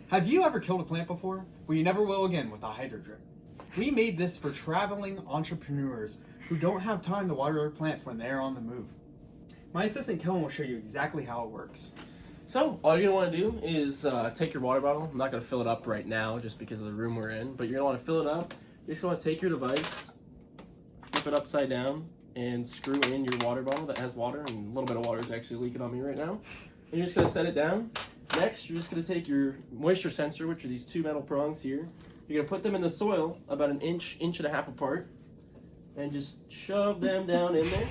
Have you ever killed a plant before? Well, you never will again with a hydro drip. We made this for traveling entrepreneurs who don't have time to water their plants when they're on the move. My assistant Kellen will show you exactly how it works. So all you're going to want to do is take your water bottle. I'm not going to fill it up right now just because of the room we're in, but you're going to want to fill it up. You're just going to take your device, flip it upside down, and screw in your water bottle that has water, and a little bit of water is actually leaking on me right now. And you're just going to set it down. Next, you're just going to take your moisture sensor, which are these two metal prongs here. You're going to put them in the soil about an inch and a half apart, and just shove them down in there.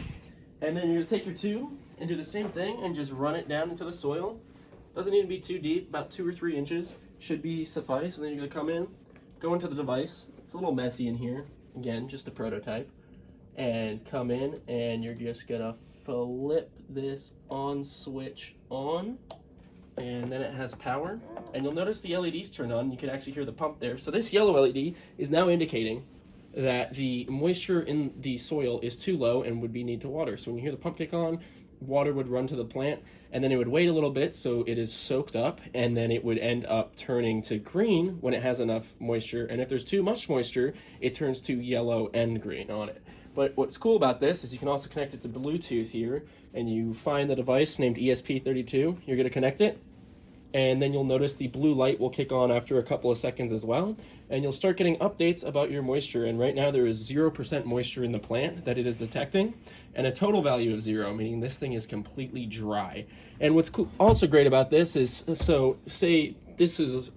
And then you're going to take your tube and do the same thing and just run it down into the soil. Doesn't need to be too deep, about 2 or 3 inches should be suffice. And then you're going to come in, go into the device. It's a little messy in here. Again, just a prototype. And come in and you're just going to flip this on switch on. And then it has power. And you'll notice the LEDs turn on. You can actually hear the pump there. So this yellow LED is now indicating that the moisture in the soil is too low and would be need to water. So when you hear the pump kick on, water would run to the plant, and then it would wait a little bit so it is soaked up, and then it would end up turning to green when it has enough moisture. And if there's too much moisture, it turns to yellow and green on it. But what's cool about this is you can also connect it to Bluetooth here, and you find the device named ESP32. You're going to connect it, and then you'll notice the blue light will kick on after a couple of seconds as well, and you'll start getting updates about your moisture. And right now there is 0% moisture in the plant that it is detecting, and a total value of 0, meaning this thing is completely dry. And what's also great about this is, so say this is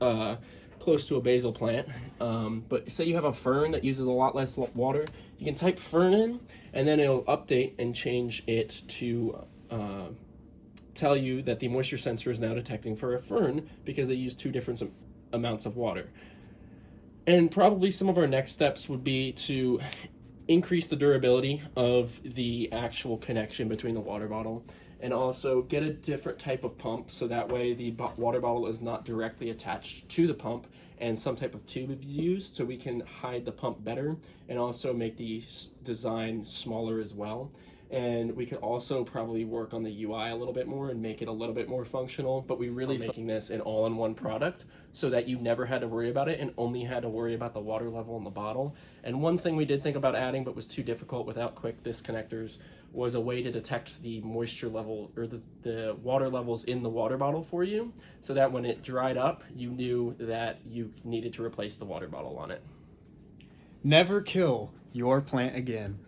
close to a basil plant, but say you have a fern that uses a lot less water, you can type fern in, and then it'll update and change it to tell you that the moisture sensor is now detecting for a fern because they use 2 different amounts of water. And probably some of our next steps would be to increase the durability of the actual connection between the water bottle, and also get a different type of pump so that way the water bottle is not directly attached to the pump, and some type of tube is used so we can hide the pump better and also make the design smaller as well. And we could also probably work on the UI a little bit more and make it a little bit more functional, but we really making this an all-in-one product so that you never had to worry about it and only had to worry about the water level in the bottle. And one thing we did think about adding but was too difficult without quick disconnectors was a way to detect the moisture level or the water levels in the water bottle for you, so that when it dried up, you knew that you needed to replace the water bottle on it. Never kill your plant again.